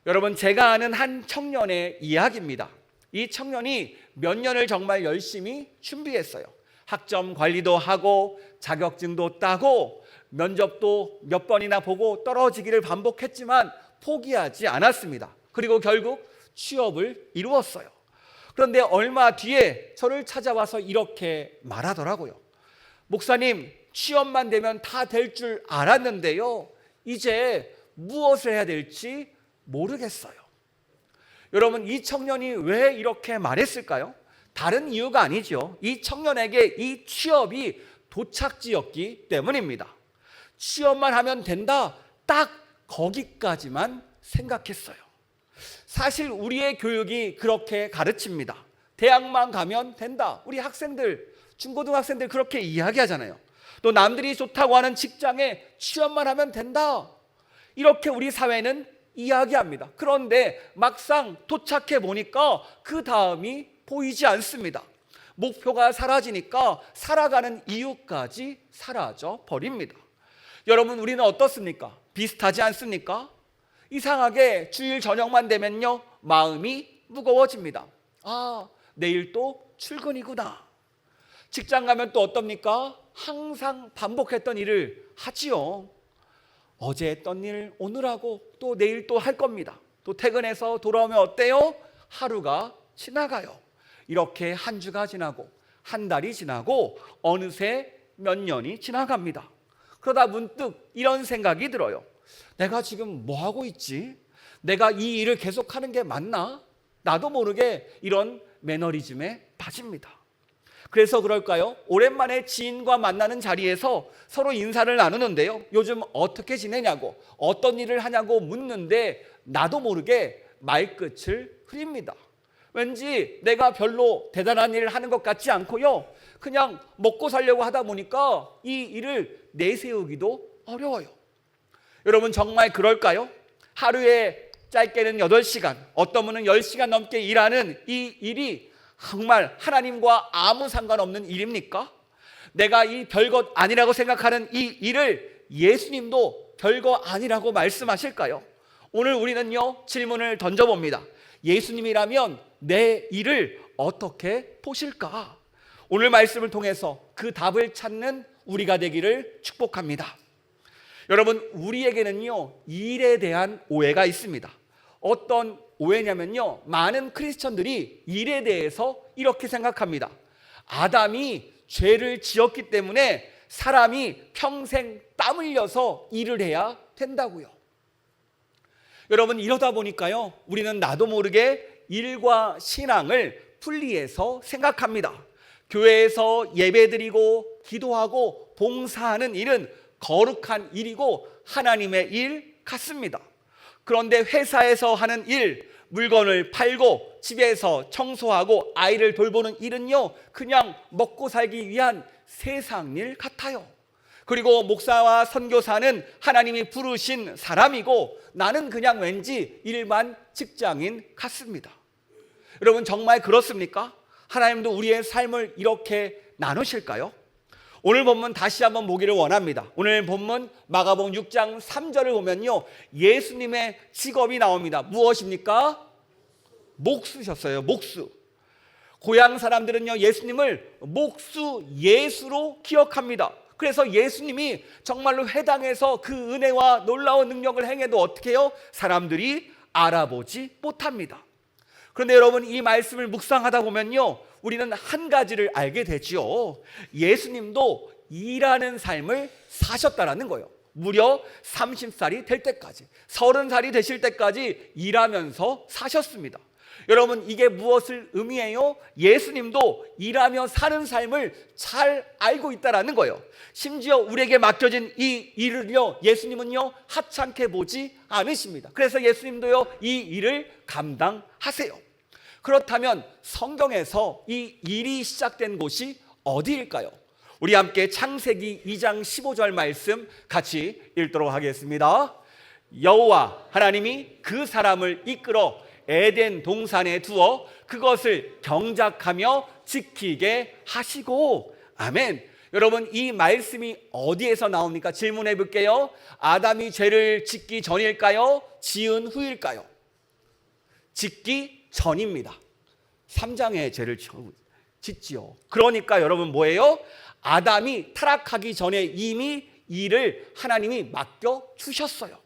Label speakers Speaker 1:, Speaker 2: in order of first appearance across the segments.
Speaker 1: 여러분, 제가 아는 한 청년의 이야기입니다. 이 청년이 몇 년을 정말 열심히 준비했어요. 학점 관리도 하고 자격증도 따고 면접도 몇 번이나 보고 떨어지기를 반복했지만 포기하지 않았습니다. 그리고 결국 취업을 이루었어요. 그런데 얼마 뒤에 저를 찾아와서 이렇게 말하더라고요. 목사님, 취업만 되면 다 될 줄 알았는데요, 이제 무엇을 해야 될지 모르겠어요. 여러분, 이 청년이 왜 이렇게 말했을까요? 다른 이유가 아니죠. 이 청년에게 이 취업이 도착지였기 때문입니다. 취업만 하면 된다, 딱 거기까지만 생각했어요. 사실 우리의 교육이 그렇게 가르칩니다. 대학만 가면 된다. 우리 학생들, 중고등학생들 그렇게 이야기하잖아요. 또 남들이 좋다고 하는 직장에 취업만 하면 된다, 이렇게 우리 사회는 이야기합니다. 그런데 막상 도착해 보니까 그 다음이 보이지 않습니다. 목표가 사라지니까 살아가는 이유까지 사라져 버립니다. 여러분, 우리는 어떻습니까? 비슷하지 않습니까? 이상하게 주일 저녁만 되면요, 마음이 무거워집니다. 아, 내일 또 출근이구나. 직장 가면 또 어떻습니까? 항상 반복했던 일을 하지요. 어제 했던 일 오늘 하고 또 내일 또 할 겁니다. 또 퇴근해서 돌아오면 어때요? 하루가 지나가요. 이렇게 한 주가 지나고 한 달이 지나고 어느새 몇 년이 지나갑니다. 그러다 문득 이런 생각이 들어요. 내가 지금 뭐 하고 있지? 내가 이 일을 계속하는 게 맞나? 나도 모르게 이런 매너리즘에 빠집니다. 그래서 그럴까요? 오랜만에 지인과 만나는 자리에서 서로 인사를 나누는데요, 요즘 어떻게 지내냐고, 어떤 일을 하냐고 묻는데 나도 모르게 말끝을 흐립니다. 왠지 내가 별로 대단한 일을 하는 것 같지 않고요, 그냥 먹고 살려고 하다 보니까 이 일을 내세우기도 어려워요. 여러분, 정말 그럴까요? 하루에 짧게는 8시간, 어떤 분은 10시간 넘게 일하는 이 일이 정말 하나님과 아무 상관없는 일입니까? 내가 이 별것 아니라고 생각하는 이 일을 예수님도 별거 아니라고 말씀하실까요? 오늘 우리는요, 질문을 던져봅니다. 예수님이라면 내 일을 어떻게 보실까? 오늘 말씀을 통해서 그 답을 찾는 우리가 되기를 축복합니다. 여러분, 우리에게는요, 일에 대한 오해가 있습니다. 어떤 오해냐면요, 많은 크리스천들이 일에 대해서 이렇게 생각합니다. 아담이 죄를 지었기 때문에 사람이 평생 땀 흘려서 일을 해야 된다고요. 여러분, 이러다 보니까요, 우리는 나도 모르게 일과 신앙을 분리해서 생각합니다. 교회에서 예배드리고 기도하고 봉사하는 일은 거룩한 일이고 하나님의 일 같습니다. 그런데 회사에서 하는 일, 물건을 팔고 집에서 청소하고 아이를 돌보는 일은요, 그냥 먹고 살기 위한 세상 일 같아요. 그리고 목사와 선교사는 하나님이 부르신 사람이고 나는 그냥 왠지 일반 직장인 같습니다. 여러분, 정말 그렇습니까? 하나님도 우리의 삶을 이렇게 나누실까요? 오늘 본문 다시 한번 보기를 원합니다. 오늘 본문 마가복음 6장 3절을 보면요, 예수님의 직업이 나옵니다. 무엇입니까? 목수셨어요. 목수. 고향 사람들은요, 예수님을 목수 예수로 기억합니다. 그래서 예수님이 정말로 회당에서 그 은혜와 놀라운 능력을 행해도 어떻게 해요? 사람들이 알아보지 못합니다. 그런데 여러분, 이 말씀을 묵상하다 보면요, 우리는 한 가지를 알게 되지요. 예수님도 일하는 삶을 사셨다라는 거예요. 무려 30살이 될 때까지, 30살이 되실 때까지 일하면서 사셨습니다. 여러분, 이게 무엇을 의미해요? 예수님도 일하며 사는 삶을 잘 알고 있다라는 거예요. 심지어 우리에게 맡겨진 이 일을요, 예수님은요, 하찮게 보지 않으십니다. 그래서 예수님도요, 이 일을 감당하세요. 그렇다면 성경에서 이 일이 시작된 곳이 어디일까요? 우리 함께 창세기 2장 15절 말씀 같이 읽도록 하겠습니다. 여호와 하나님이 그 사람을 이끌어 에덴 동산에 두어 그것을 경작하며 지키게 하시고. 아멘. 여러분, 이 말씀이 어디에서 나옵니까? 질문해 볼게요. 아담이 죄를 짓기 전일까요? 지은 후일까요? 짓기 전입니다. 3장의 죄를 짓지요. 그러니까 여러분 뭐예요? 아담이 타락하기 전에 이미 일을 하나님이 맡겨 주셨어요.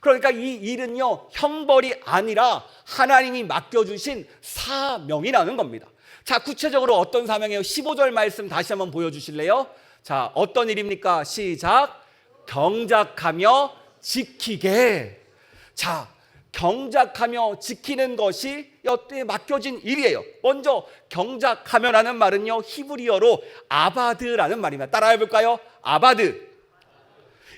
Speaker 1: 그러니까 이 일은요, 형벌이 아니라 하나님이 맡겨주신 사명이라는 겁니다. 자, 구체적으로 어떤 사명이에요? 15절 말씀 다시 한번 보여주실래요? 자, 어떤 일입니까? 시작. 경작하며 지키게. 자, 경작하며 지키는 것이 여태에 맡겨진 일이에요. 먼저 경작하며라는 말은요, 히브리어로 아바드라는 말입니다. 따라해 볼까요? 아바드.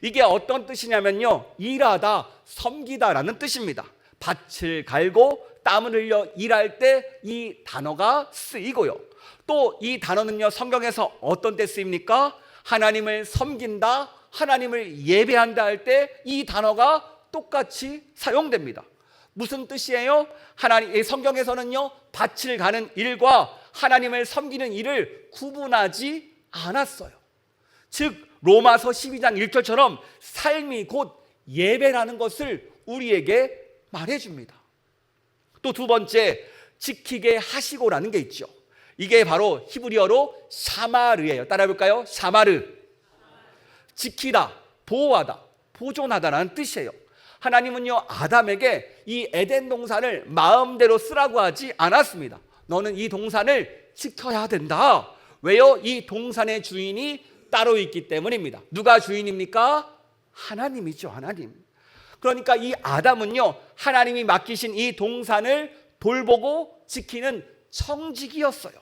Speaker 1: 이게 어떤 뜻이냐면요, 일하다, 섬기다라는 뜻입니다. 밭을 갈고 땀을 흘려 일할 때 이 단어가 쓰이고요. 또 이 단어는요, 성경에서 어떤 때 쓰입니까? 하나님을 섬긴다, 하나님을 예배한다 할 때 이 단어가 똑같이 사용됩니다. 무슨 뜻이에요? 성경에서는요, 밭을 가는 일과 하나님을 섬기는 일을 구분하지 않았어요. 즉 로마서 12장 1절처럼 삶이 곧 예배라는 것을 우리에게 말해줍니다. 또 두 번째, 지키게 하시고라는 게 있죠. 이게 바로 히브리어로 샤마르예요. 따라해볼까요? 샤마르. 지키다, 보호하다, 보존하다라는 뜻이에요. 하나님은요, 아담에게 이 에덴 동산을 마음대로 쓰라고 하지 않았습니다. 너는 이 동산을 지켜야 된다. 왜요? 이 동산의 주인이 따로 있기 때문입니다. 누가 주인입니까? 하나님이죠, 하나님. 그러니까 이 아담은요, 하나님이 맡기신 이 동산을 돌보고 지키는 청지기였어요.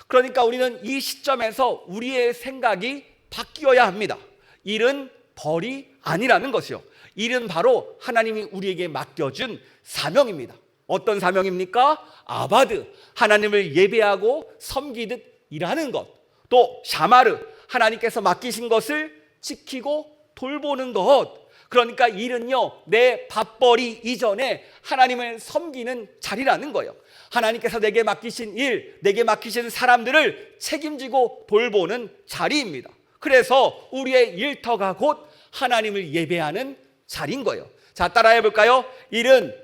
Speaker 1: 그러니까 우리는 이 시점에서 우리의 생각이 바뀌어야 합니다. 일은 벌이 아니라는 것이요, 일은 바로 하나님이 우리에게 맡겨준 사명입니다. 어떤 사명입니까? 아바드, 하나님을 예배하고 섬기듯 일하는 것. 또 샤마르, 하나님께서 맡기신 것을 지키고 돌보는 것. 그러니까 일은요, 내 밥벌이 이전에 하나님을 섬기는 자리라는 거예요. 하나님께서 내게 맡기신 일, 내게 맡기신 사람들을 책임지고 돌보는 자리입니다. 그래서 우리의 일터가 곧 하나님을 예배하는 자리인 거예요. 자, 따라해 볼까요? 일은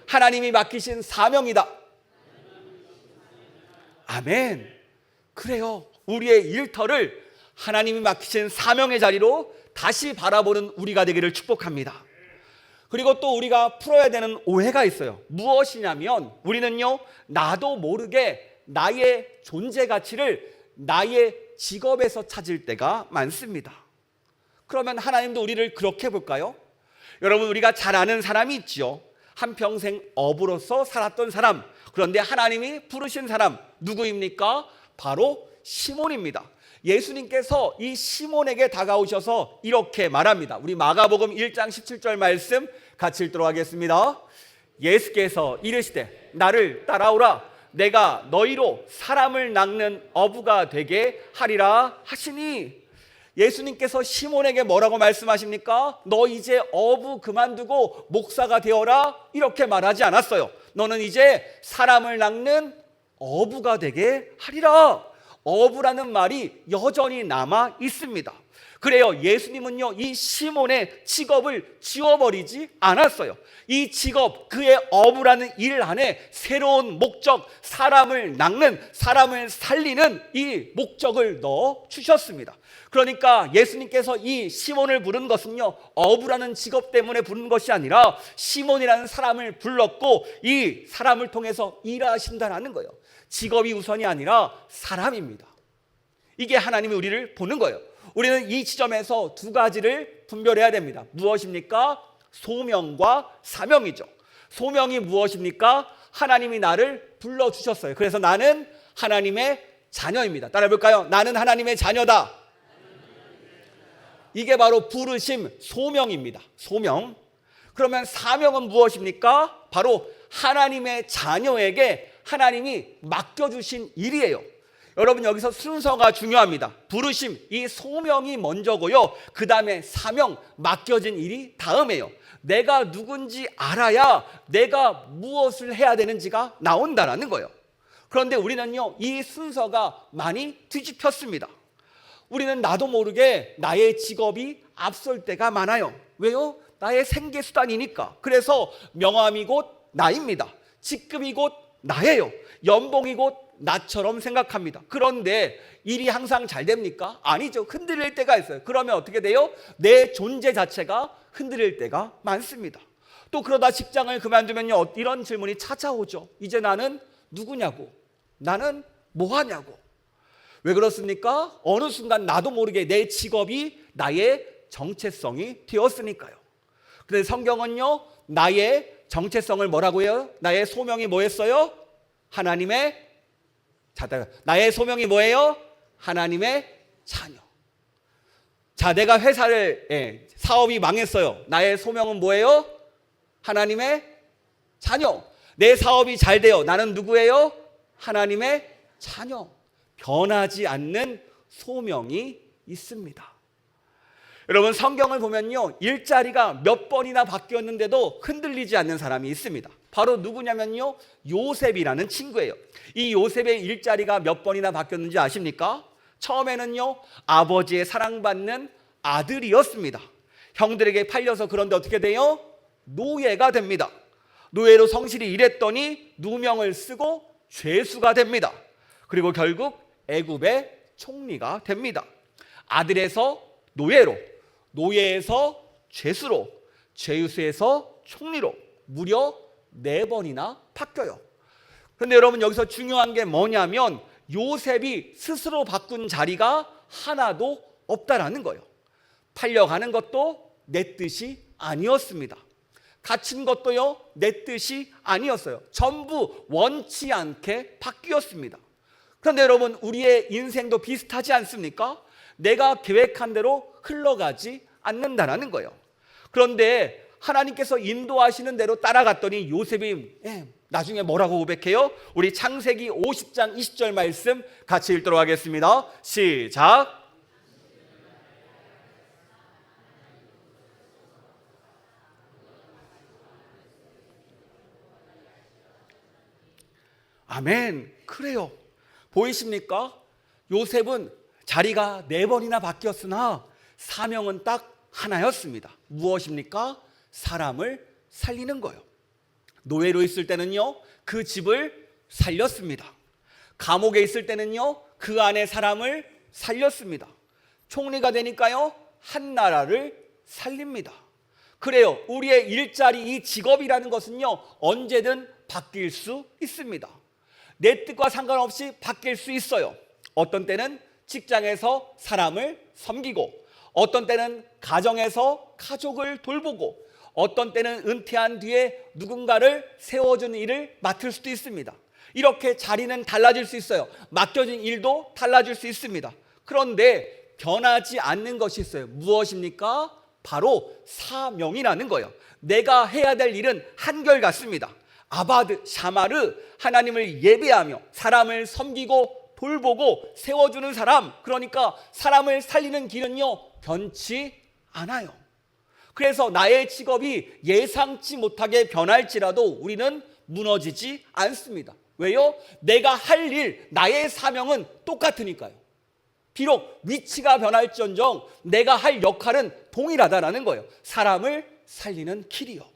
Speaker 1: 하나님이 맡기신 사명이다. 아멘. 그래요. 우리의 일터를 하나님이 맡기신 사명의 자리로 다시 바라보는 우리가 되기를 축복합니다. 그리고 또 우리가 풀어야 되는 오해가 있어요. 무엇이냐면 우리는요, 나도 모르게 나의 존재 가치를 나의 직업에서 찾을 때가 많습니다. 그러면 하나님도 우리를 그렇게 볼까요? 여러분, 우리가 잘 아는 사람이 있죠. 한평생 어부로서 살았던 사람. 그런데 하나님이 부르신 사람 누구입니까? 바로 시몬입니다. 예수님께서 이 시몬에게 다가오셔서 이렇게 말합니다. 우리 마가복음 1장 17절 말씀 같이 읽도록 하겠습니다. 예수께서 이르시되 나를 따라오라, 내가 너희로 사람을 낚는 어부가 되게 하리라 하시니, 예수님께서 시몬에게 뭐라고 말씀하십니까? 너 이제 어부 그만두고 목사가 되어라, 이렇게 말하지 않았어요. 너는 이제 사람을 낚는 어부가 되게 하리라. 어부라는 말이 여전히 남아 있습니다. 그래요, 예수님은요, 이 시몬의 직업을 지워버리지 않았어요. 이 직업, 그의 어부라는 일 안에 새로운 목적, 사람을 낚는, 사람을 살리는 이 목적을 넣어 주셨습니다. 그러니까 예수님께서 이 시몬을 부른 것은요, 어부라는 직업 때문에 부른 것이 아니라 시몬이라는 사람을 불렀고 이 사람을 통해서 일하신다는 거예요. 직업이 우선이 아니라 사람입니다. 이게 하나님이 우리를 보는 거예요. 우리는 이 지점에서 두 가지를 분별해야 됩니다. 무엇입니까? 소명과 사명이죠. 소명이 무엇입니까? 하나님이 나를 불러주셨어요. 그래서 나는 하나님의 자녀입니다. 따라해 볼까요? 나는 하나님의 자녀다. 이게 바로 부르심, 소명입니다. 소명. 그러면 사명은 무엇입니까? 바로 하나님의 자녀에게 하나님이 맡겨주신 일이에요. 여러분, 여기서 순서가 중요합니다. 부르심, 이 소명이 먼저고요, 그 다음에 사명, 맡겨진 일이 다음이에요. 내가 누군지 알아야 내가 무엇을 해야 되는지가 나온다는 거예요. 그런데 우리는요, 이 순서가 많이 뒤집혔습니다. 우리는 나도 모르게 나의 직업이 앞설 때가 많아요. 왜요? 나의 생계수단이니까. 그래서 명함이 곧 나입니다. 직급이 곧 나예요. 연봉이 곧 나처럼 생각합니다. 그런데 일이 항상 잘 됩니까? 아니죠. 흔들릴 때가 있어요. 그러면 어떻게 돼요? 내 존재 자체가 흔들릴 때가 많습니다. 또 그러다 직장을 그만두면요, 이런 질문이 찾아오죠. 이제 나는 누구냐고, 나는 뭐하냐고. 왜 그렇습니까? 어느 순간 나도 모르게 내 직업이 나의 정체성이 되었으니까요. 근데 성경은요, 나의 정체성을 뭐라고 해요? 나의 소명이 뭐였어요? 하나님의 자다. 나의 소명이 뭐예요? 하나님의 자녀. 자, 내가 회사를 사업이 망했어요. 나의 소명은 뭐예요? 하나님의 자녀. 내 사업이 잘 돼요. 나는 누구예요? 하나님의 자녀. 변하지 않는 소명이 있습니다. 여러분, 성경을 보면요, 일자리가 몇 번이나 바뀌었는데도 흔들리지 않는 사람이 있습니다. 바로 누구냐면요, 요셉이라는 친구예요. 이 요셉의 일자리가 몇 번이나 바뀌었는지 아십니까? 처음에는요, 아버지의 사랑받는 아들이었습니다. 형들에게 팔려서 그런데 어떻게 돼요? 노예가 됩니다. 노예로 성실히 일했더니 누명을 쓰고 죄수가 됩니다. 그리고 결국 애굽의 총리가 됩니다. 아들에서 노예로, 노예에서 죄수로, 죄수에서 총리로 무려 4번이나 바뀌어요. 그런데 여러분, 여기서 중요한 게 뭐냐면 요셉이 스스로 바꾼 자리가 하나도 없다라는 거예요. 팔려가는 것도 내 뜻이 아니었습니다. 갇힌 것도요, 내 뜻이 아니었어요. 전부 원치 않게 바뀌었습니다. 그런데 여러분, 우리의 인생도 비슷하지 않습니까? 내가 계획한 대로 흘러가지 않는다라는 거예요. 그런데 하나님께서 인도하시는 대로 따라갔더니 요셉이 나중에 뭐라고 고백해요? 우리 창세기 50장 20절 말씀 같이 읽도록 하겠습니다. 시작. 아멘. 그래요. 보이십니까? 요셉은 자리가 4번이나 바뀌었으나 사명은 딱 하나였습니다. 무엇입니까? 사람을 살리는 거예요. 노예로 있을 때는요, 그 집을 살렸습니다. 감옥에 있을 때는요, 그 안에 사람을 살렸습니다. 총리가 되니까요, 한 나라를 살립니다. 그래요. 우리의 일자리, 이 직업이라는 것은요, 언제든 바뀔 수 있습니다. 내 뜻과 상관없이 바뀔 수 있어요. 어떤 때는 직장에서 사람을 섬기고, 어떤 때는 가정에서 가족을 돌보고, 어떤 때는 은퇴한 뒤에 누군가를 세워주는 일을 맡을 수도 있습니다. 이렇게 자리는 달라질 수 있어요. 맡겨진 일도 달라질 수 있습니다. 그런데 변하지 않는 것이 있어요. 무엇입니까? 바로 사명이라는 거예요. 내가 해야 될 일은 한결같습니다. 아바드, 샤마르, 하나님을 예배하며 사람을 섬기고 돌보고 세워주는 사람, 그러니까 사람을 살리는 길은요, 변치 않아요. 그래서 나의 직업이 예상치 못하게 변할지라도 우리는 무너지지 않습니다. 왜요? 내가 할 일, 나의 사명은 똑같으니까요. 비록 위치가 변할지언정 내가 할 역할은 동일하다라는 거예요. 사람을 살리는 길이요.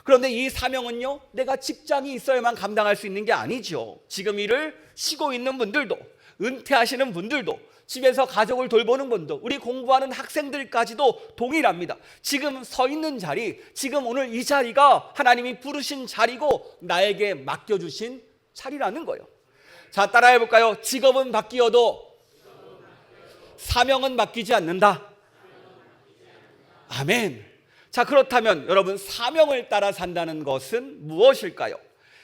Speaker 1: 그런데 이 사명은요, 내가 직장이 있어야만 감당할 수 있는 게 아니죠. 지금 일을 쉬고 있는 분들도, 은퇴하시는 분들도, 집에서 가족을 돌보는 분도, 우리 공부하는 학생들까지도 동일합니다. 지금 서 있는 자리, 지금 오늘 이 자리가 하나님이 부르신 자리고 나에게 맡겨주신 자리라는 거예요. 자, 따라해 볼까요? 직업은 바뀌어도 사명은 바뀌지 않는다. 아멘. 자, 그렇다면 여러분, 사명을 따라 산다는 것은 무엇일까요?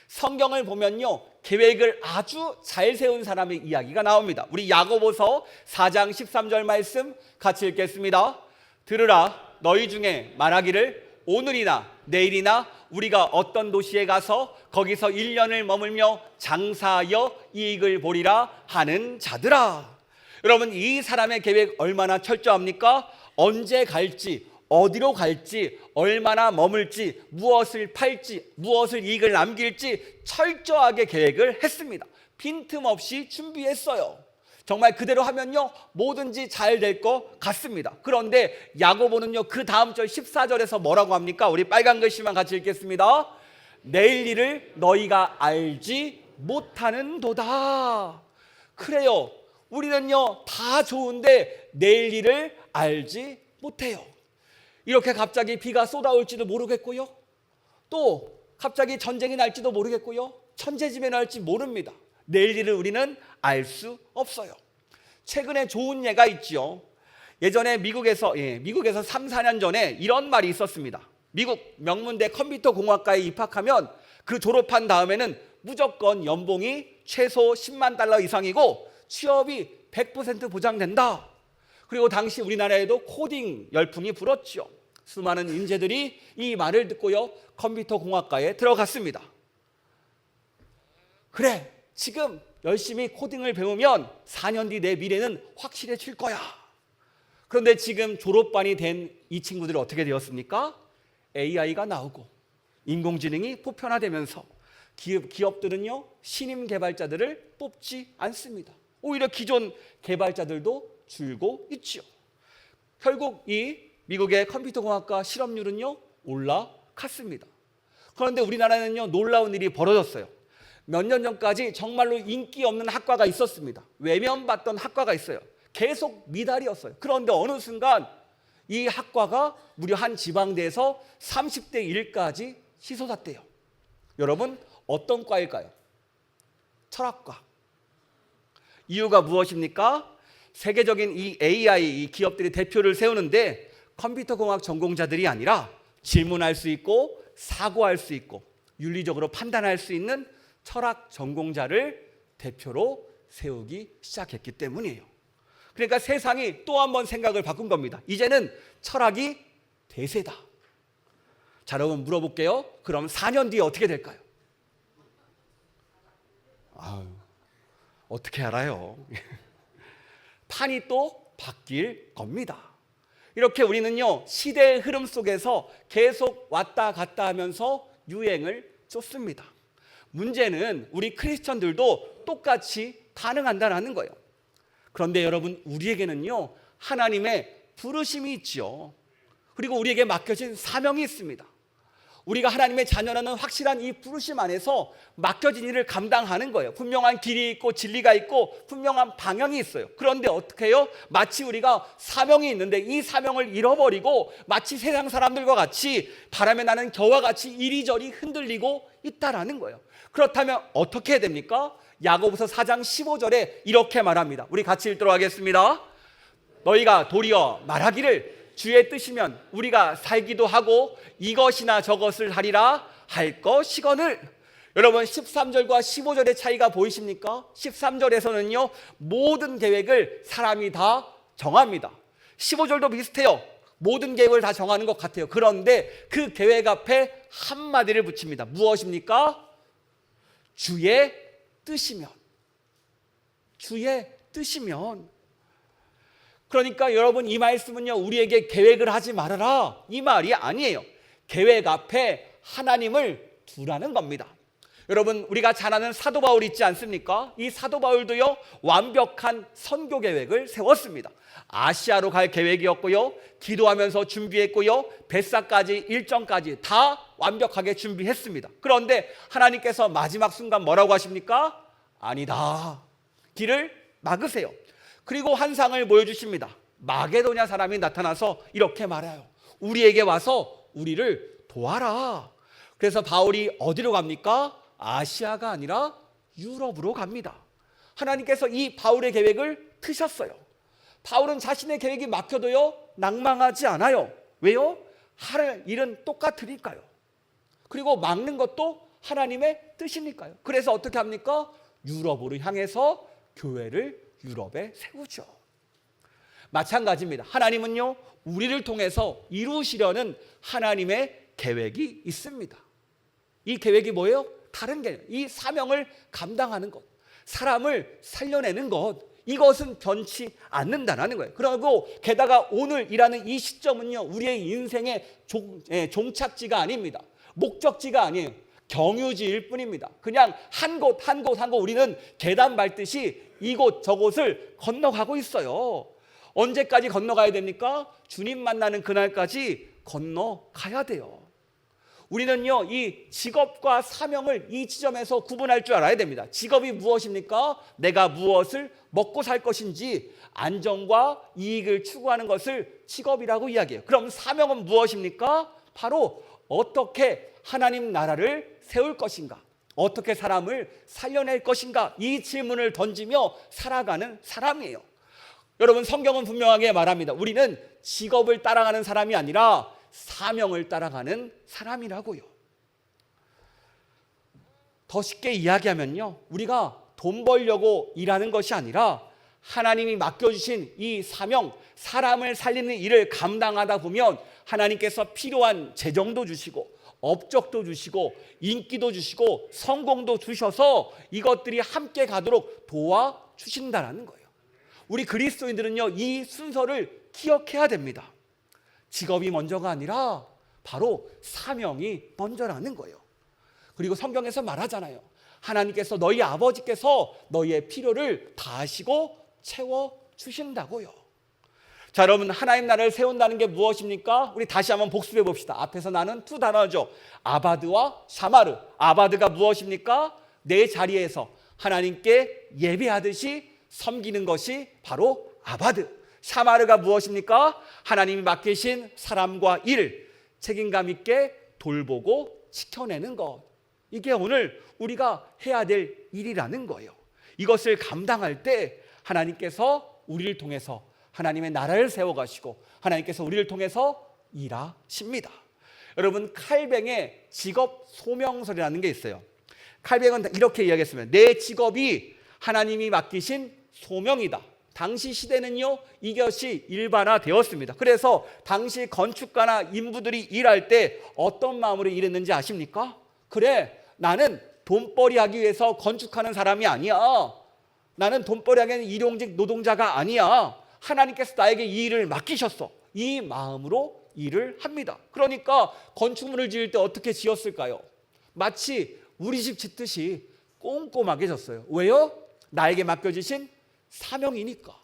Speaker 1: 성경을 보면요, 계획을 아주 잘 세운 사람의 이야기가 나옵니다. 우리 야고보서 4장 13절 말씀 같이 읽겠습니다. 들으라, 너희 중에 말하기를 오늘이나 내일이나 우리가 어떤 도시에 가서 거기서 1년을 머물며 장사하여 이익을 보리라 하는 자들아. 여러분, 이 사람의 계획 얼마나 철저합니까? 언제 갈지, 어디로 갈지, 얼마나 머물지, 무엇을 팔지, 무엇을 이익을 남길지 철저하게 계획을 했습니다. 빈틈없이 준비했어요. 정말 그대로 하면요, 뭐든지 잘 될 것 같습니다. 그런데 야고보는요, 그 다음 절 14절에서 뭐라고 합니까? 우리 빨간 글씨만 같이 읽겠습니다. 내일 일을 너희가 알지 못하는도다. 그래요. 우리는요 다 좋은데 내일 일을 알지 못해요. 이렇게 갑자기 비가 쏟아올지도 모르겠고요. 또 갑자기 전쟁이 날지도 모르겠고요. 천재지변이 날지 모릅니다. 내일 일을 우리는 알 수 없어요. 최근에 좋은 예가 있죠. 예전에 미국에서 3, 4년 전에 이런 말이 있었습니다. 미국 명문대 컴퓨터 공학과에 입학하면 그 졸업한 다음에는 무조건 연봉이 최소 10만 달러 이상이고 취업이 100% 보장된다. 그리고 당시 우리나라에도 코딩 열풍이 불었죠. 수많은 인재들이 이 말을 듣고요 컴퓨터 공학과에 들어갔습니다. 그래, 지금 열심히 코딩을 배우면 4년 뒤 내 미래는 확실해질 거야. 그런데 지금 졸업반이 된 이 친구들이 어떻게 되었습니까? AI가 나오고 인공지능이 보편화되면서 기업들은요 신임 개발자들을 뽑지 않습니다. 오히려 기존 개발자들도 줄고 있죠. 결국 이 미국의 컴퓨터공학과 실업률은요 올라갔습니다. 그런데 우리나라는요 놀라운 일이 벌어졌어요. 몇 년 전까지 정말로 인기 없는 학과가 있었습니다. 외면받던 학과가 있어요. 계속 미달이었어요. 그런데 어느 순간 이 학과가 무려 한 지방대에서 30대 1까지 치솟았대요. 여러분 어떤 과일까요? 철학과. 이유가 무엇입니까? 세계적인 이 AI 이 기업들이 대표를 세우는데 컴퓨터공학 전공자들이 아니라 질문할 수 있고 사고할 수 있고 윤리적으로 판단할 수 있는 철학 전공자를 대표로 세우기 시작했기 때문이에요. 그러니까 세상이 또 한 번 생각을 바꾼 겁니다. 이제는 철학이 대세다. 자, 여러분 물어볼게요. 그럼 4년 뒤에 어떻게 될까요? 어떻게 알아요? 판이 또 바뀔 겁니다. 이렇게 우리는요 시대의 흐름 속에서 계속 왔다 갔다 하면서 유행을 쫓습니다. 문제는 우리 크리스천들도 똑같이 반응한다는 거예요. 그런데 여러분 우리에게는요 하나님의 부르심이 있죠. 그리고 우리에게 맡겨진 사명이 있습니다. 우리가 하나님의 자녀라는 확실한 이 부르심 안에서 맡겨진 일을 감당하는 거예요. 분명한 길이 있고 진리가 있고 분명한 방향이 있어요. 그런데 어떻게 해요? 마치 우리가 사명이 있는데 이 사명을 잃어버리고 마치 세상 사람들과 같이 바람에 나는 겨와 같이 이리저리 흔들리고 있다라는 거예요. 그렇다면 어떻게 해야 됩니까? 야고보서 4장 15절에 이렇게 말합니다. 우리 같이 읽도록 하겠습니다. 너희가 도리어 말하기를 주의 뜻이면 우리가 살기도 하고 이것이나 저것을 하리라 할 것이거늘. 여러분 13절과 15절의 차이가 보이십니까? 13절에서는요 모든 계획을 사람이 다 정합니다. 15절도 비슷해요. 모든 계획을 다 정하는 것 같아요. 그런데 그 계획 앞에 한마디를 붙입니다. 무엇입니까? 주의 뜻이면. 주의 뜻이면. 그러니까 여러분 이 말씀은요 우리에게 계획을 하지 말아라 이 말이 아니에요. 계획 앞에 하나님을 두라는 겁니다. 여러분 우리가 잘 아는 사도 바울 있지 않습니까? 이 사도 바울도요 완벽한 선교 계획을 세웠습니다. 아시아로 갈 계획이었고요, 기도하면서 준비했고요, 벳사까지 일정까지 다 완벽하게 준비했습니다. 그런데 하나님께서 마지막 순간 뭐라고 하십니까? 아니다, 길을 막으세요. 그리고 환상을 보여주십니다. 마게도냐 사람이 나타나서 이렇게 말해요. 우리에게 와서 우리를 도와라. 그래서 바울이 어디로 갑니까? 아시아가 아니라 유럽으로 갑니다. 하나님께서 이 바울의 계획을 트셨어요. 바울은 자신의 계획이 막혀도요 낭망하지 않아요. 왜요? 할 일은 똑같으니까요. 그리고 막는 것도 하나님의 뜻이니까요. 그래서 어떻게 합니까? 유럽으로 향해서 교회를 유럽에 세우죠. 마찬가지입니다. 하나님은요 우리를 통해서 이루시려는 하나님의 계획이 있습니다. 이 계획이 뭐예요? 다른 게 이 사명을 감당하는 것, 사람을 살려내는 것, 이것은 변치 않는다는 거예요. 그리고 게다가 오늘이라는 이 시점은요 우리의 인생의 종착지가 아닙니다. 목적지가 아니에요. 경유지일 뿐입니다. 그냥 한 곳 한 곳 한 곳 우리는 계단 밟듯이 이곳 저곳을 건너가고 있어요. 언제까지 건너가야 됩니까? 주님 만나는 그날까지 건너가야 돼요. 우리는요, 이 직업과 사명을 이 지점에서 구분할 줄 알아야 됩니다. 직업이 무엇입니까? 내가 무엇을 먹고 살 것인지 안정과 이익을 추구하는 것을 직업이라고 이야기해요. 그럼 사명은 무엇입니까? 바로 어떻게 하나님 나라를 세울 것인가, 어떻게 사람을 살려낼 것인가, 이 질문을 던지며 살아가는 사람이에요. 여러분, 성경은 분명하게 말합니다. 우리는 직업을 따라가는 사람이 아니라 사명을 따라가는 사람이라고요. 더 쉽게 이야기하면요, 우리가 돈 벌려고 일하는 것이 아니라 하나님이 맡겨주신 이 사명, 사람을 살리는 일을 감당하다 보면 하나님께서 필요한 재정도 주시고 업적도 주시고 인기도 주시고 성공도 주셔서 이것들이 함께 가도록 도와주신다는 거예요. 우리 그리스도인들은요, 이 순서를 기억해야 됩니다. 직업이 먼저가 아니라 바로 사명이 먼저라는 거예요. 그리고 성경에서 말하잖아요. 하나님께서, 너희 아버지께서 너희의 필요를 다하시고 채워주신다고요. 자, 여러분, 하나님 나라를 세운다는 게 무엇입니까? 우리 다시 한번 복습해 봅시다. 앞에서 나는 두 단어죠. 아바드와 샤마르. 아바드가 무엇입니까? 내 자리에서 하나님께 예배하듯이 섬기는 것이 바로 아바드. 샤마르가 무엇입니까? 하나님이 맡기신 사람과 일, 책임감 있게 돌보고 지켜내는 것. 이게 오늘 우리가 해야 될 일이라는 거예요. 이것을 감당할 때 하나님께서 우리를 통해서 하나님의 나라를 세워가시고 하나님께서 우리를 통해서 일하십니다. 여러분, 칼뱅의 직업 소명설이라는 게 있어요. 칼뱅은 이렇게 이야기했습니다. 내 직업이 하나님이 맡기신 소명이다. 당시 시대는요, 이것이 일반화되었습니다. 그래서 당시 건축가나 인부들이 일할 때 어떤 마음으로 일했는지 아십니까? 그래, 나는 돈벌이 하기 위해서 건축하는 사람이 아니야. 나는 돈벌이 하기 위한 일용직 노동자가 아니야. 하나님께서 나에게 이 일을 맡기셨어. 이 마음으로 일을 합니다. 그러니까 건축물을 지을 때 어떻게 지었을까요? 마치 우리 집 짓듯이 꼼꼼하게 졌어요. 왜요? 나에게 맡겨주신 사명이니까.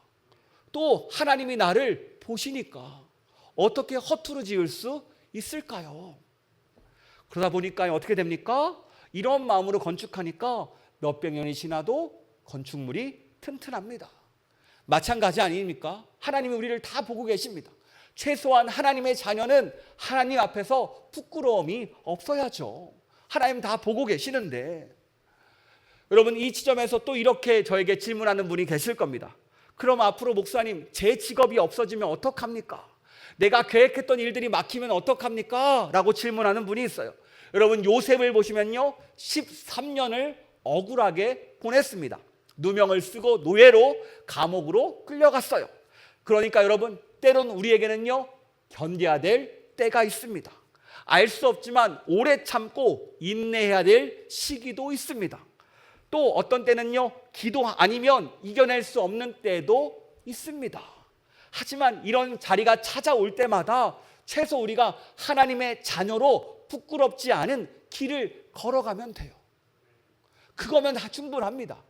Speaker 1: 또 하나님이 나를 보시니까. 어떻게 허투루 지을 수 있을까요? 그러다 보니까 어떻게 됩니까? 이런 마음으로 건축하니까 몇백 년이 지나도 건축물이 튼튼합니다. 마찬가지 아닙니까? 하나님이 우리를 다 보고 계십니다. 최소한 하나님의 자녀는 하나님 앞에서 부끄러움이 없어야죠. 하나님 다 보고 계시는데. 여러분, 이 지점에서 또 이렇게 저에게 질문하는 분이 계실 겁니다. 그럼 앞으로 목사님, 제 직업이 없어지면 어떡합니까? 내가 계획했던 일들이 막히면 어떡합니까? 라고 질문하는 분이 있어요. 여러분, 요셉을 보시면요, 13년을 억울하게 보냈습니다. 누명을 쓰고 노예로 감옥으로 끌려갔어요. 그러니까 여러분, 때론 우리에게는요, 견뎌야 될 때가 있습니다. 알 수 없지만 오래 참고 인내해야 될 시기도 있습니다. 또 어떤 때는요, 기도 아니면 이겨낼 수 없는 때도 있습니다. 하지만 이런 자리가 찾아올 때마다 최소 우리가 하나님의 자녀로 부끄럽지 않은 길을 걸어가면 돼요. 그거면 다 충분합니다.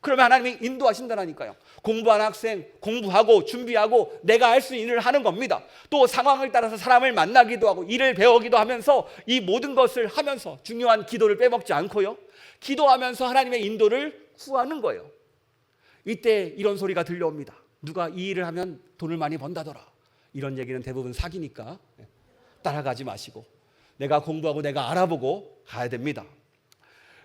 Speaker 1: 그러면 하나님이 인도하신다니까요. 공부하는 학생 공부하고 준비하고 내가 할 수 있는 일을 하는 겁니다. 또 상황을 따라서 사람을 만나기도 하고 일을 배우기도 하면서 이 모든 것을 하면서 중요한 기도를 빼먹지 않고요, 기도하면서 하나님의 인도를 구하는 거예요. 이때 이런 소리가 들려옵니다. 누가 이 일을 하면 돈을 많이 번다더라. 이런 얘기는 대부분 사기니까 따라가지 마시고 내가 공부하고 내가 알아보고 가야 됩니다.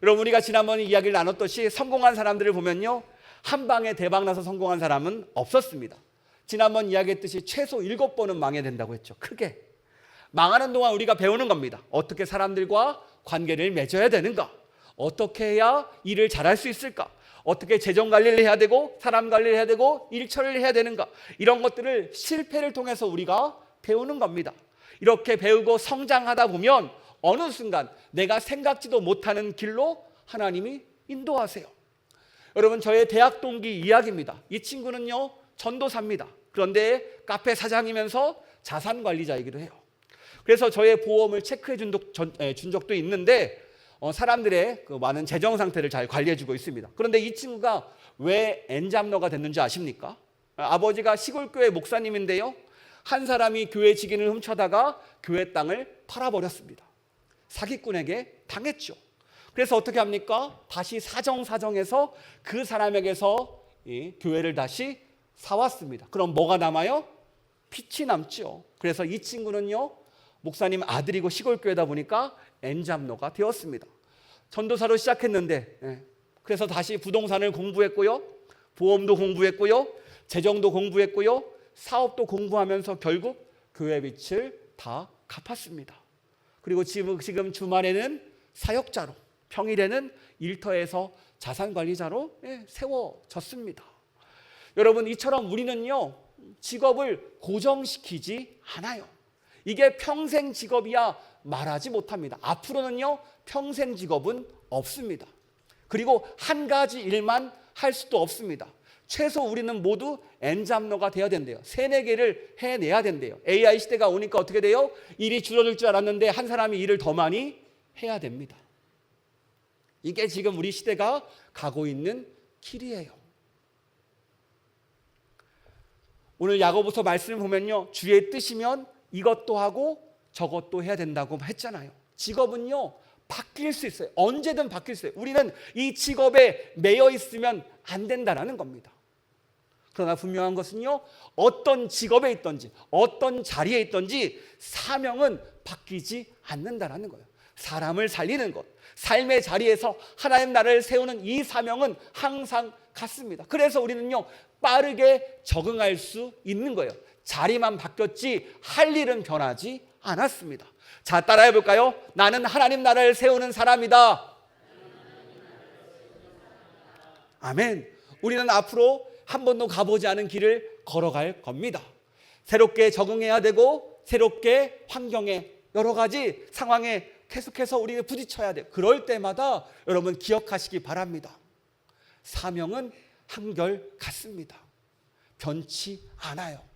Speaker 1: 여러분, 우리가 지난번에 이야기를 나눴듯이 성공한 사람들을 보면요, 한 방에 대박 나서 성공한 사람은 없었습니다. 지난번 이야기했듯이 최소 7번은 망해야 된다고 했죠. 크게. 망하는 동안 우리가 배우는 겁니다. 어떻게 사람들과 관계를 맺어야 되는가? 어떻게 해야 일을 잘할 수 있을까? 어떻게 재정 관리를 해야 되고 사람 관리를 해야 되고 일 처리를 해야 되는가? 이런 것들을 실패를 통해서 우리가 배우는 겁니다. 이렇게 배우고 성장하다 보면 어느 순간 내가 생각지도 못하는 길로 하나님이 인도하세요. 여러분, 저의 대학 동기 이야기입니다. 이 친구는요, 전도사입니다. 그런데 카페 사장이면서 자산 관리자이기도 해요. 그래서 저의 보험을 체크해 준 적도 있는데 사람들의 그 많은 재정 상태를 잘 관리해주고 있습니다. 그런데 이 친구가 왜 엔잡러가 됐는지 아십니까? 아버지가 시골교회 목사님인데요, 한 사람이 교회 직인을 훔쳐다가 교회 땅을 팔아버렸습니다. 사기꾼에게 당했죠. 그래서 어떻게 합니까? 다시 사정해서 그 사람에게서 이 교회를 다시 사왔습니다. 그럼 뭐가 남아요? 빛이 남죠. 그래서 이 친구는요, 목사님 아들이고 시골교회다 보니까 엔잡러가 되었습니다. 전도사로 시작했는데, 그래서 다시 부동산을 공부했고요, 보험도 공부했고요, 재정도 공부했고요, 사업도 공부하면서 결국 교회 빚을 다 갚았습니다. 그리고 지금 주말에는 사역자로, 평일에는 일터에서 자산관리자로 세워졌습니다. 여러분, 이처럼 우리는요, 직업을 고정시키지 않아요. 이게 평생 직업이야 말하지 못합니다. 앞으로는요, 평생 직업은 없습니다. 그리고 한 가지 일만 할 수도 없습니다. 최소 우리는 모두 엔잡러가 되어야 된대요. 3-4개를 해내야 된대요. AI 시대가 오니까 어떻게 돼요? 일이 줄어들 줄 알았는데 한 사람이 일을 더 많이 해야 됩니다. 이게 지금 우리 시대가 가고 있는 길이에요. 오늘 야고보서 말씀을 보면요, 주의 뜻이면 이것도 하고 저것도 해야 된다고 했잖아요. 직업은요, 바뀔 수 있어요. 언제든 바뀔 수 있어요. 우리는 이 직업에 매여 있으면 안 된다는 겁니다. 그러나 분명한 것은요, 어떤 직업에 있든지 어떤 자리에 있든지 사명은 바뀌지 않는다는 거예요. 사람을 살리는 것, 삶의 자리에서 하나님 나라를 세우는 이 사명은 항상 같습니다. 그래서 우리는요, 빠르게 적응할 수 있는 거예요. 자리만 바뀌었지 할 일은 변하지 않았습니다. 자, 따라해 볼까요? 나는 하나님 나라를 세우는 사람이다. 아멘. 우리는 앞으로 한 번도 가보지 않은 길을 걸어갈 겁니다. 새롭게 적응해야 되고 새롭게 환경에 여러 가지 상황에 계속해서 우리는 부딪혀야 돼요. 그럴 때마다 여러분 기억하시기 바랍니다. 사명은 한결같습니다. 변치 않아요.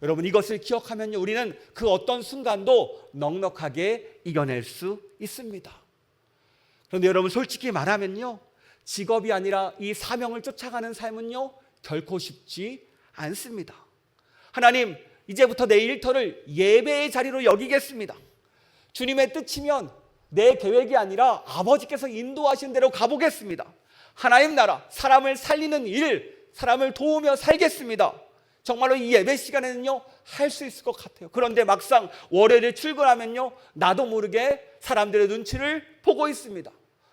Speaker 1: 여러분, 이것을 기억하면요, 우리는 그 어떤 순간도 넉넉하게 이겨낼 수 있습니다. 그런데 여러분, 솔직히 말하면요, 직업이 아니라 이 사명을 쫓아가는 삶은요, 결코 쉽지 않습니다. 하나님, 이제부터 내 일터를 예배의 자리로 여기겠습니다. 주님의 뜻이면 내 계획이 아니라 아버지께서 인도하신 대로 가보겠습니다. 하나님 나라, 사람을 살리는 일, 사람을 도우며 살겠습니다. 정말로 이 예배 시간에는요, 할 수 있을 것 같아요. 그런데 막상 월요일에 출근하면요, 나도 모르게 사람들의 눈치를 보고 있습니다.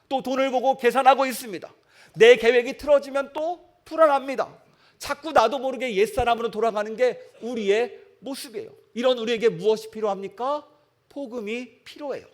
Speaker 1: 또 돈을 보고 계산하고 있습니다. 내 계획이 틀어지면 또 불안합니다. 자꾸 나도 모르게 옛사람으로 돌아가는 게 우리의 모습이에요. 이런 우리에게 무엇이 필요합니까? 복음이 필요해요.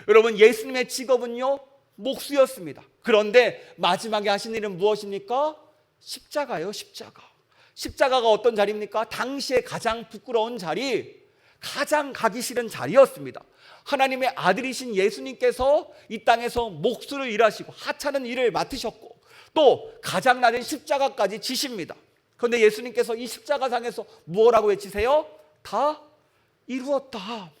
Speaker 1: 여러분, 예수님의 직업은요, 목수였습니다. 그런데 마지막에 하신 일은 무엇입니까? 십자가예요, 십자가. 십자가가 어떤 자리입니까? 당시에 가장 부끄러운 자리, 가장 가기 싫은 자리였습니다. 하나님의 아들이신 예수님께서 이 땅에서 목수를 일하시고 하찮은 일을 맡으셨고 또 가장 낮은 십자가까지 지십니다. 그런데 예수님께서 이 십자가상에서 무엇라고 외치세요? 다 이루었다.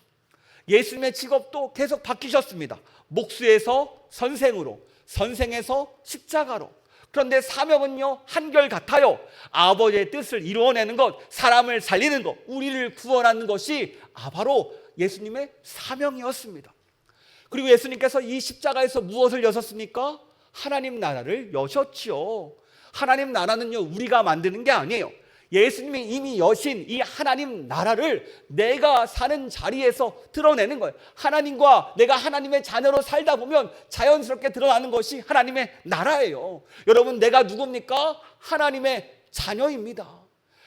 Speaker 1: 예수님의 직업도 계속 바뀌셨습니다. 목수에서 선생으로, 선생에서 십자가로. 그런데 사명은요, 한결같아요. 아버지의 뜻을 이루어내는 것, 사람을 살리는 것, 우리를 구원하는 것이 바로 예수님의 사명이었습니다. 그리고 예수님께서 이 십자가에서 무엇을 여셨습니까? 하나님 나라를 여셨지요. 하나님 나라는요, 우리가 만드는 게 아니에요. 예수님이 이미 여신 이 하나님 나라를 내가 사는 자리에서 드러내는 거예요. 하나님과 내가 하나님의 자녀로 살다 보면 자연스럽게 드러나는 것이 하나님의 나라예요. 여러분, 내가 누굽니까? 하나님의 자녀입니다.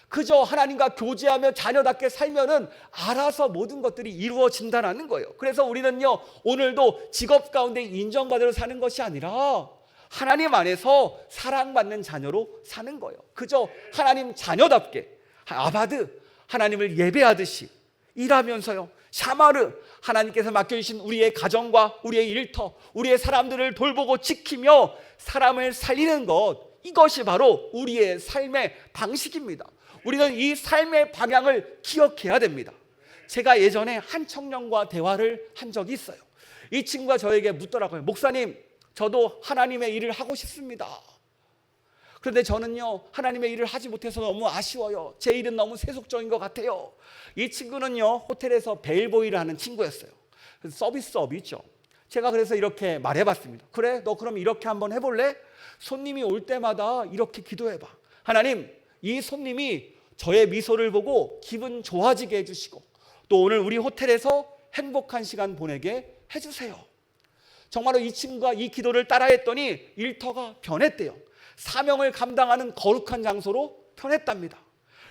Speaker 1: 그저 하나님과 교제하며 자녀답게 살면은 알아서 모든 것들이 이루어진다는 거예요. 그래서 우리는요, 오늘도 직업 가운데 인정받으러 사는 것이 아니라 하나님 안에서 사랑받는 자녀로 사는 거예요. 그저 하나님 자녀답게 아바드, 하나님을 예배하듯이 일하면서요, 샤마르, 하나님께서 맡겨주신 우리의 가정과 우리의 일터, 우리의 사람들을 돌보고 지키며 사람을 살리는 것, 이것이 바로 우리의 삶의 방식입니다. 우리는 이 삶의 방향을 기억해야 됩니다. 제가 예전에 한 청년과 대화를 한 적이 있어요. 이 친구가 저에게 묻더라고요. 목사님, 저도 하나님의 일을 하고 싶습니다. 그런데 저는요, 하나님의 일을 하지 못해서 너무 아쉬워요. 제 일은 너무 세속적인 것 같아요. 이 친구는요, 호텔에서 벨보이를 하는 친구였어요. 서비스업이 있죠. 제가 그래서 이렇게 말해봤습니다. 그래, 너 그럼 이렇게 한번 해볼래? 손님이 올 때마다 이렇게 기도해봐. 하나님, 이 손님이 저의 미소를 보고 기분 좋아지게 해주시고 또 오늘 우리 호텔에서 행복한 시간 보내게 해주세요. 정말로 이 친구가 이 기도를 따라했더니 일터가 변했대요. 사명을 감당하는 거룩한 장소로 변했답니다.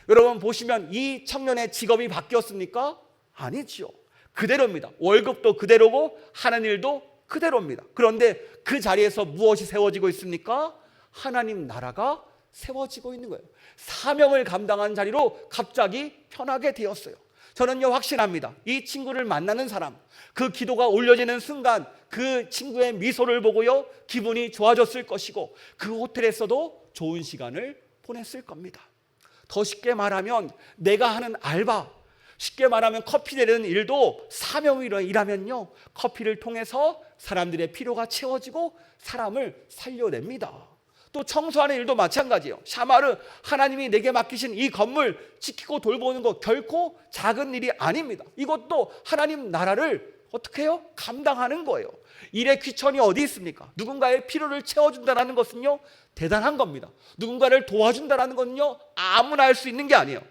Speaker 1: 여러분 보시면 이 청년의 직업이 바뀌었습니까? 아니지요. 그대로입니다. 월급도 그대로고 하는 일도 그대로입니다. 그런데 그 자리에서 무엇이 세워지고 있습니까? 하나님 나라가 세워지고 있는 거예요. 사명을 감당한 자리로 갑자기 편하게 되었어요. 저는요 확신합니다. 이 친구를 만나는 사람, 그 기도가 올려지는 순간 그 친구의 미소를 보고요 기분이 좋아졌을 것이고 그 호텔에서도 좋은 시간을 보냈을 겁니다. 더 쉽게 말하면 내가 하는 알바, 쉽게 말하면 커피 내리는 일도 사명으로 일하면요 커피를 통해서 사람들의 필요가 채워지고 사람을 살려냅니다. 또 청소하는 일도 마찬가지예요. 샤마르, 하나님이 내게 맡기신 이 건물 지키고 돌보는 거 결코 작은 일이 아닙니다. 이것도 하나님 나라를 어떻게 해요? 감당하는 거예요. 일의 귀천이 어디 있습니까? 누군가의 필요를 채워준다는 것은요 대단한 겁니다. 누군가를 도와준다는 것은요 아무나 할 수 있는 게 아니에요.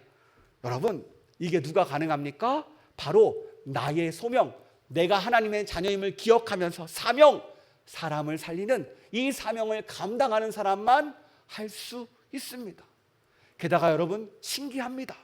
Speaker 1: 여러분, 이게 누가 가능합니까? 바로 나의 소명, 내가 하나님의 자녀임을 기억하면서 사명, 사람을 살리는 이 사명을 감당하는 사람만 할 수 있습니다. 게다가 여러분 신기합니다.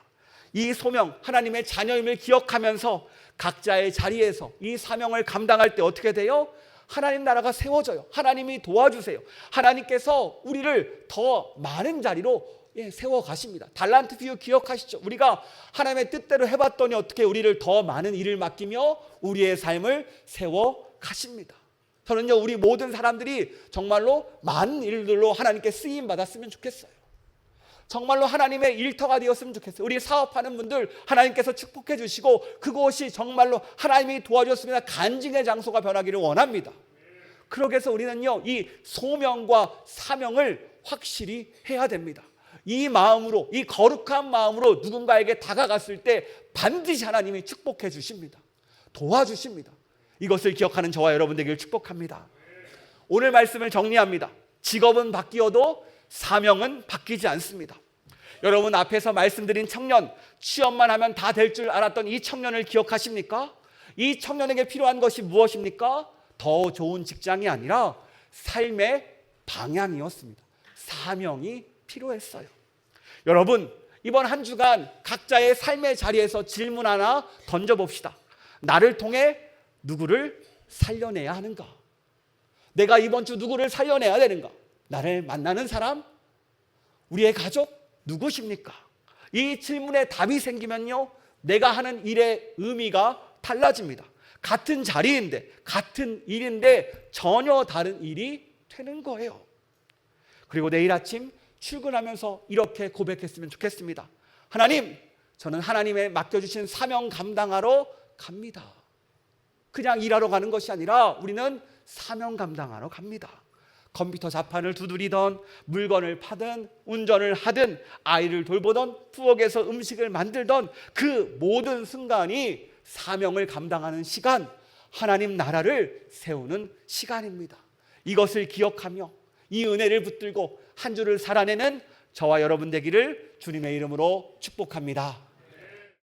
Speaker 1: 이 소명, 하나님의 자녀임을 기억하면서 각자의 자리에서 이 사명을 감당할 때 어떻게 돼요? 하나님 나라가 세워져요. 하나님이 도와주세요. 하나님께서 우리를 더 많은 자리로 세워 가십니다. 달란트 비유 기억하시죠? 우리가 하나님의 뜻대로 해봤더니 어떻게 우리를 더 많은 일을 맡기며 우리의 삶을 세워 가십니다. 저는요 우리 모든 사람들이 정말로 많은 일들로 하나님께 쓰임 받았으면 좋겠어요. 정말로 하나님의 일터가 되었으면 좋겠어요. 우리 사업하는 분들 하나님께서 축복해 주시고 그곳이 정말로 하나님이 도와주셨습니다. 간증의 장소가 변하기를 원합니다. 그러기 위해서 우리는요 이 소명과 사명을 확실히 해야 됩니다. 이 마음으로, 이 거룩한 마음으로 누군가에게 다가갔을 때 반드시 하나님이 축복해 주십니다. 도와주십니다. 이것을 기억하는 저와 여러분 되기를 축복합니다. 오늘 말씀을 정리합니다. 직업은 바뀌어도 사명은 바뀌지 않습니다. 여러분 앞에서 말씀드린 청년, 취업만 하면 다 될 줄 알았던 이 청년을 기억하십니까? 이 청년에게 필요한 것이 무엇입니까? 더 좋은 직장이 아니라 삶의 방향이었습니다. 사명이 필요했어요. 여러분 이번 한 주간 각자의 삶의 자리에서 질문 하나 던져봅시다. 나를 통해 누구를 살려내야 하는가? 내가 이번 주 누구를 살려내야 되는가? 나를 만나는 사람? 우리의 가족? 누구십니까? 이 질문에 답이 생기면요 내가 하는 일의 의미가 달라집니다. 같은 자리인데 같은 일인데 전혀 다른 일이 되는 거예요. 그리고 내일 아침 출근하면서 이렇게 고백했으면 좋겠습니다. 하나님, 저는 하나님의 맡겨주신 사명 감당하러 갑니다. 그냥 일하러 가는 것이 아니라 우리는 사명 감당하러 갑니다. 컴퓨터 자판을 두드리던, 물건을 파든, 운전을 하든, 아이를 돌보던, 부엌에서 음식을 만들던 그 모든 순간이 사명을 감당하는 시간, 하나님 나라를 세우는 시간입니다. 이것을 기억하며 이 은혜를 붙들고 한 주를 살아내는 저와 여러분 되기를 주님의 이름으로 축복합니다.